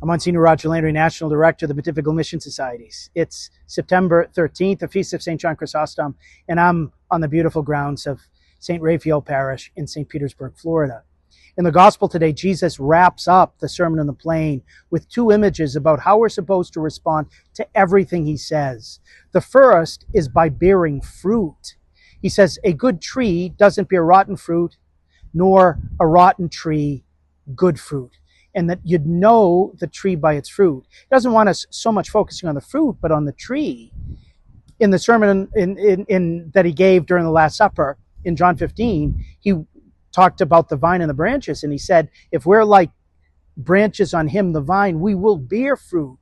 I'm Monsignor Landry, National Director of the Pontifical Mission Societies. It's September 13th, the Feast of St. John Chrysostom, and I'm on the beautiful grounds of St. Raphael Parish in St. Petersburg, Florida. In the Gospel today, Jesus wraps up the Sermon on the Plain with two images about how we're supposed to respond to everything he says. The first is by bearing fruit. He says, a good tree doesn't bear rotten fruit, nor a rotten tree good fruit. And that you'd know the tree by its fruit. He doesn't want us so much focusing on the fruit, but on the tree. In the sermon that he gave during the Last Supper, in John 15, he talked about the vine and the branches, and he said, if we're like branches on him, the vine, we will bear fruit.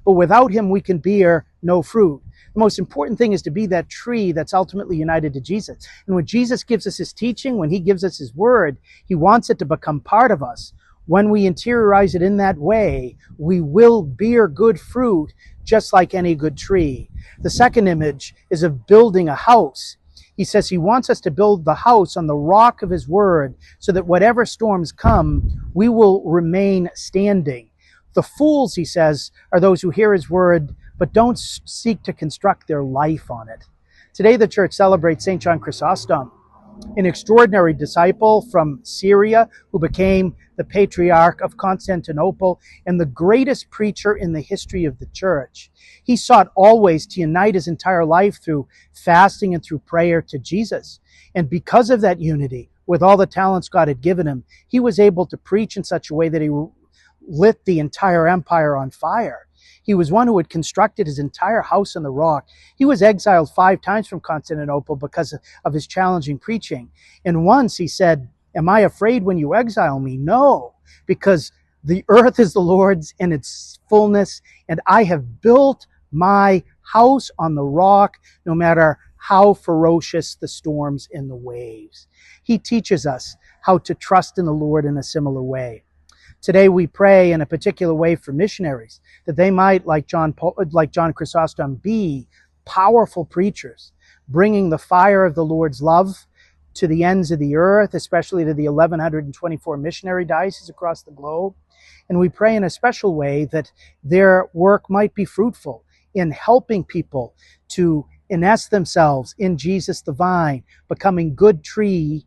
But without him, we can bear no fruit. The most important thing is to be that tree that's ultimately united to Jesus. And when Jesus gives us his teaching, when he gives us his word, he wants it to become part of us. When we interiorize it in that way, we will bear good fruit, just like any good tree. The second image is of building a house. He says he wants us to build the house on the rock of his word, so that whatever storms come, we will remain standing. The fools, he says, are those who hear his word, but don't seek to construct their life on it. Today, the church celebrates St. John Chrysostom, an extraordinary disciple from Syria who became the Patriarch of Constantinople and the greatest preacher in the history of the church. He sought always to unite his entire life through fasting and through prayer to Jesus. And because of that unity, with all the talents God had given him, he was able to preach in such a way that he lit the entire empire on fire. He was one who had constructed his entire house on the rock. He was exiled 5 times from Constantinople because of his challenging preaching. And once he said, am I afraid when you exile me? No, because the earth is the Lord's and its fullness, and I have built my house on the rock, no matter how ferocious the storms and the waves. He teaches us how to trust in the Lord in a similar way. Today we pray in a particular way for missionaries, that they might, like John Chrysostom, be powerful preachers, bringing the fire of the Lord's love to the ends of the earth, especially to the 1,124 missionary dioceses across the globe. And we pray in a special way that their work might be fruitful in helping people to nest themselves in Jesus the vine, becoming good trees,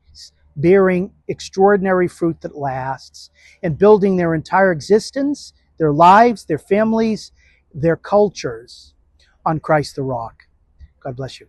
bearing extraordinary fruit that lasts, and building their entire existence, their lives, their families, their cultures on Christ the rock. God bless you.